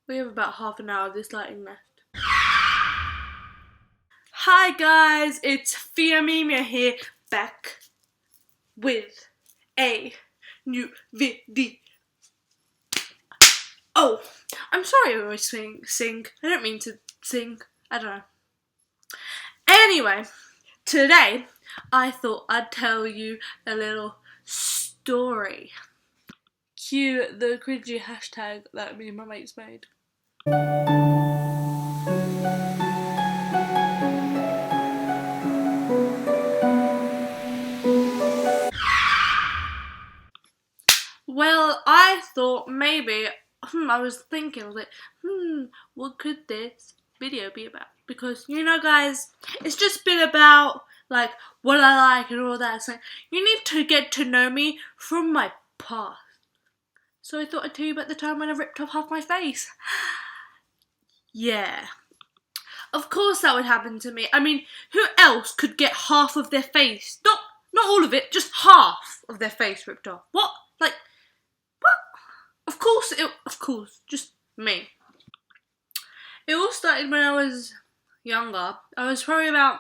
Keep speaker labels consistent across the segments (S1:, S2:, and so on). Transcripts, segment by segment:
S1: We have about half an hour of this lighting left. Hi guys, it's Fiamimia here, back with a new video. Oh, I'm sorry I always sing. I don't mean to sing. I don't know. Anyway, today I thought I'd tell you a little story. Cue the cringy hashtag that me and my mates made. Well, I thought maybe, I was thinking, what could this video be about? Because, you know guys, it's just been about, like, what I like and all that. It's like, you need to get to know me from my past. So I thought I'd tell you about the time when I ripped off half my face. Yeah. Of course that would happen to me. I mean, who else could get half of their face? Not all of it, just half of their face ripped off. What? Like, what? Of course, just me. It all started when I was younger. I was probably about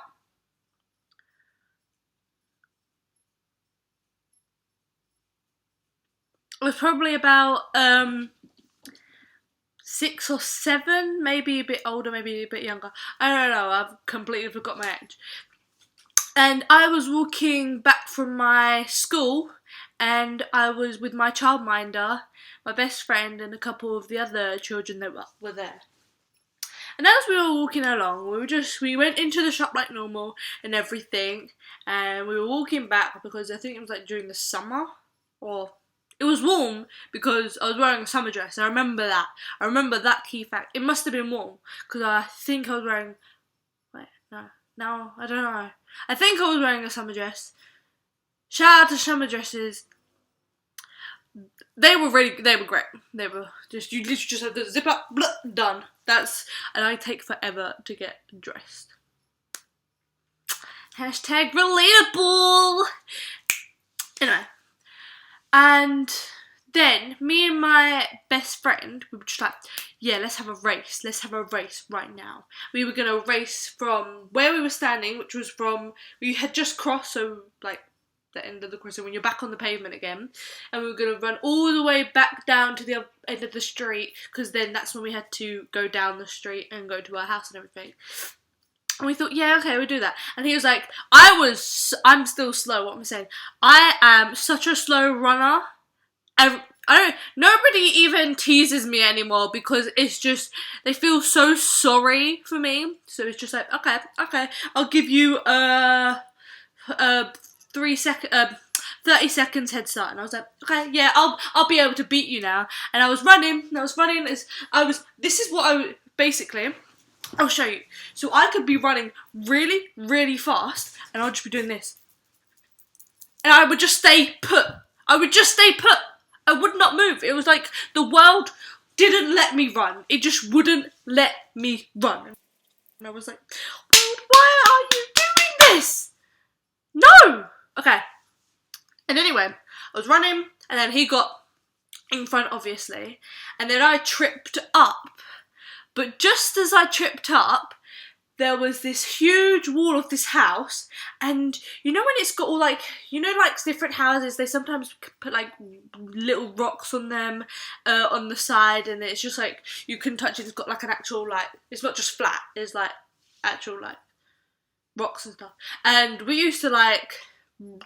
S1: about 6 or 7, maybe a bit older, maybe a bit younger. I don't know, I've completely forgot my age. And I was walking back from my school and I was with my childminder, my best friend and a couple of the other children that were there. And as we were walking along, we went into the shop like normal and everything, and we were walking back because I think it was like during the summer, or it was warm because I was wearing a summer dress. I remember that. I remember that key fact. It must have been warm because I think I was wearing. Wait, no, I don't know. I think I was wearing a summer dress. Shout out to summer dresses. They were great. They were just, you literally just have to zip up, blah, done. And I take forever to get dressed. Hashtag relatable. Anyway, and then me and my best friend, we were just like, yeah, let's have a race. Let's have a race right now. We were gonna race from where we were standing, which was we had just crossed, so like the end of the crossing when you're back on the pavement again, and we were going to run all the way back down to the other end of the street, because then that's when we had to go down the street and go to our house and everything. And we thought, yeah, okay, we'll do that. And he was like, I'm still slow, what am I saying? I am such a slow runner. Nobody even teases me anymore because it's just, they feel so sorry for me. So it's just like, okay, I'll give you 30 seconds head start, and I was like, okay, yeah, I'll be able to beat you now. And I was running. This is what basically, I'll show you. So I could be running really, really fast, and I'll just be doing this, and I would just stay put. I would not move. It was like the world didn't let me run. It just wouldn't let me run. And I was like, world, why are you doing this? No! Okay. And anyway, I was running, and then he got in front, obviously, and then I tripped up. But just as I tripped up, there was this huge wall of this house, and you know when it's got all like, you know, like different houses, they sometimes put like little rocks on them, on the side, and it's just like, you can touch it, it's got like an actual, like, it's not just flat, it's like actual like rocks and stuff. And we used to like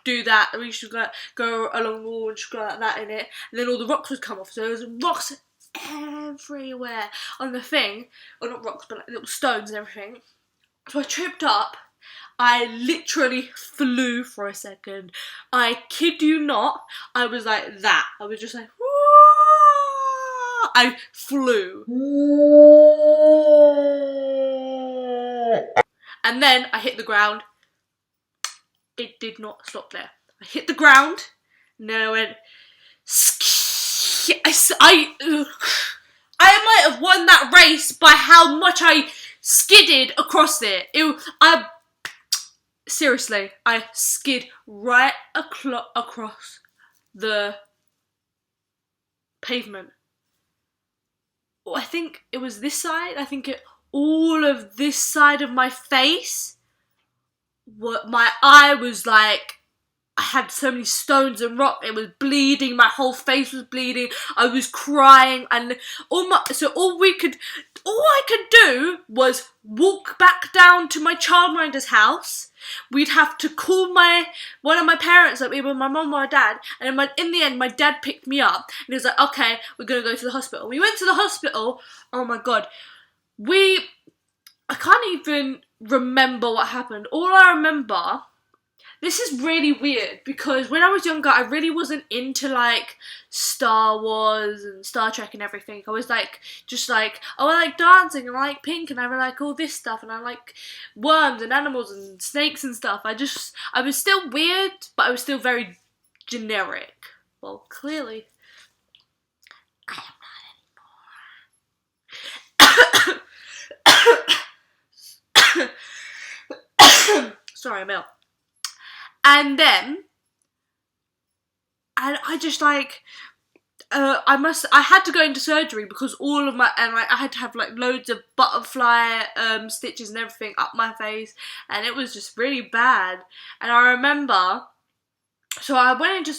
S1: do that. We used to go along the wall and just go like that in it, and then all the rocks would come off. So there was rocks everywhere on the thing, or not rocks, but like little stones and everything. So I tripped up. I literally flew for a second. I kid you not. I was like that. I was just like, whoa! I flew. And then I hit the ground. It did not stop there. I hit the ground, and then I went, I might have won that race by how much I skidded across it. Seriously, I skid right across the pavement. I think it was this side. I think all of this side of my face, my eye was like, I had so many stones and rock. It was bleeding. My whole face was bleeding. I was crying, and all I could do was walk back down to my childminder's house. We'd have to call one of my parents, like either my mum or my dad, and in the end, my dad picked me up, and he was like, "Okay, we're gonna go to the hospital." We went to the hospital. Oh my god, I can't even remember what happened. All I remember. This is really weird because when I was younger, I really wasn't into like Star Wars and Star Trek and everything. I was like, oh, I like dancing and I like pink and I like all this stuff and I like worms and animals and snakes and stuff. I was still weird, but I was still very generic. Well, clearly, I am not anymore. Sorry, I'm ill. And then, I just like, I had to go into surgery because I had to have like loads of butterfly stitches and everything up my face, and it was just really bad. And I remember, so I went into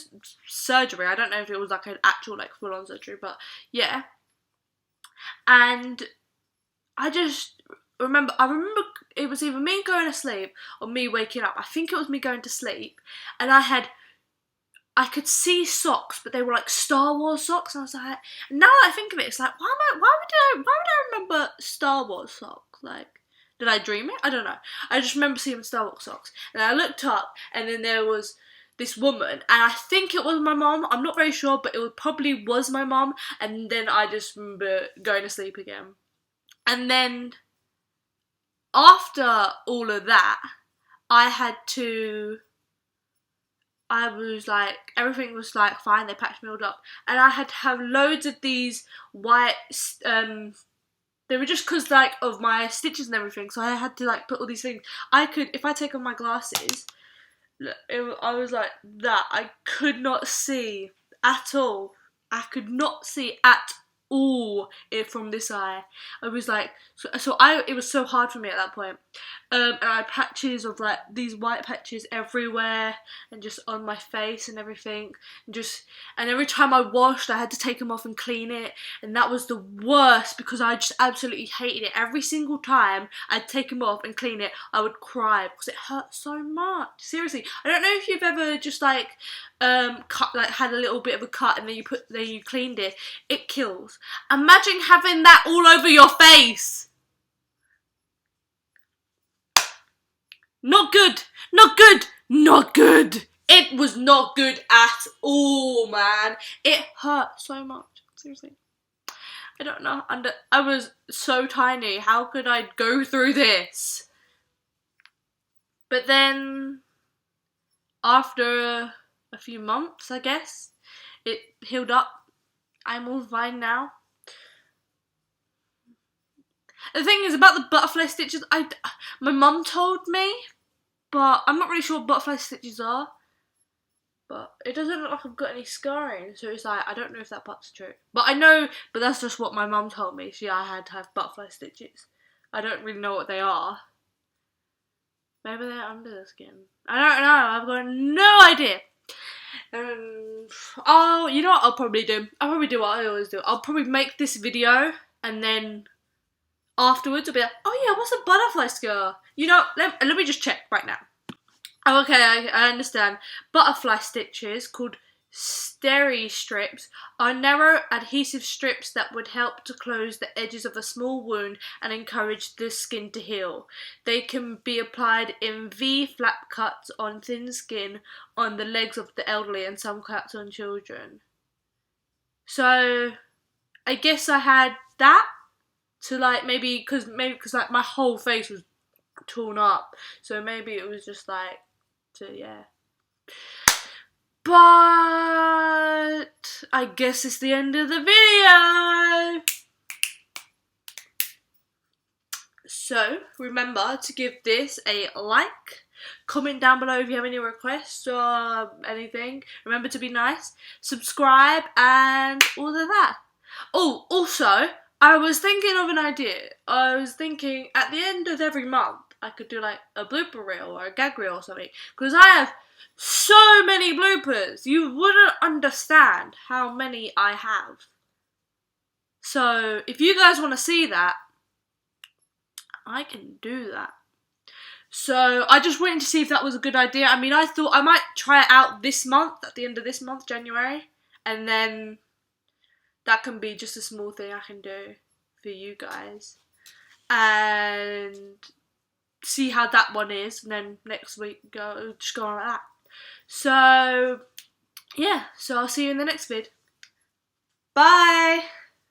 S1: surgery. I don't know if it was like an actual like full-on surgery, but yeah. And I remember it was either me going to sleep or me waking up. I think it was me going to sleep, and I could see socks, but they were like Star Wars socks, and I was like, now that I think of it, it's like, why would I remember Star Wars socks? Like, did I dream it? I don't know. I just remember seeing Star Wars socks, and I looked up, and then there was this woman, and I think it was my mom. I'm not very sure, but it probably was my mom. And then I just remember going to sleep again, and then after all of that, everything was like fine, they patched me all up, and I had to have loads of these white, they were just because like of my stitches and everything, so I had to like put all these things. If I take off my glasses, I was like that, I could not see at all. I could not see at all from this eye. I was like, it was so hard for me at that point. And I had patches of like these white patches everywhere and just on my face and everything. And every time I washed, I had to take them off and clean it. And that was the worst because I just absolutely hated it. Every single time I'd take them off and clean it, I would cry because it hurt so much. Seriously, I don't know if you've ever just like had a little bit of a cut and then you cleaned it. It kills. Imagine having that all over your face. Not good. Not good. Not good. It was not good at all, man. It hurt so much. Seriously. I don't know. I was so tiny. How could I go through this? But then, after a few months, I guess, it healed up. I'm all fine now. The thing is about the butterfly stitches, my mum told me, but I'm not really sure what butterfly stitches are. But it doesn't look like I've got any scarring, so it's like, I don't know if that part's true. But that's just what my mum told me. I had to have butterfly stitches. I don't really know what they are. Maybe they're under the skin. I don't know, I've got no idea. You know what I'll probably do? I'll probably do what I always do. I'll probably make this video, and then afterwards I'll be like, oh yeah, what's a butterfly scar? You know, let me just check right now. Oh, okay, I understand. Butterfly stitches, called steri strips, are narrow adhesive strips that would help to close the edges of a small wound and encourage the skin to heal. They can be applied in V-flap cuts on thin skin, on the legs of the elderly, and some cuts on children. So, I guess I had that to like maybe because like my whole face was torn up, so maybe it was just like yeah. But I guess it's the end of the video. So remember to give this a like, comment down below if you have any requests or anything. Remember to be nice, subscribe and all of that. Oh, also, I was thinking of an idea. I was thinking at the end of every month, I could do like a blooper reel or a gag reel or something. Because I have so many bloopers. You wouldn't understand how many I have. So if you guys want to see that, I can do that. So I just wanted to see if that was a good idea. I mean, I thought I might try it out this month, at the end of this month, January. And then that can be just a small thing I can do for you guys. And see how that one is. And then next week, just go on like that. So, yeah. So I'll see you in the next vid. Bye!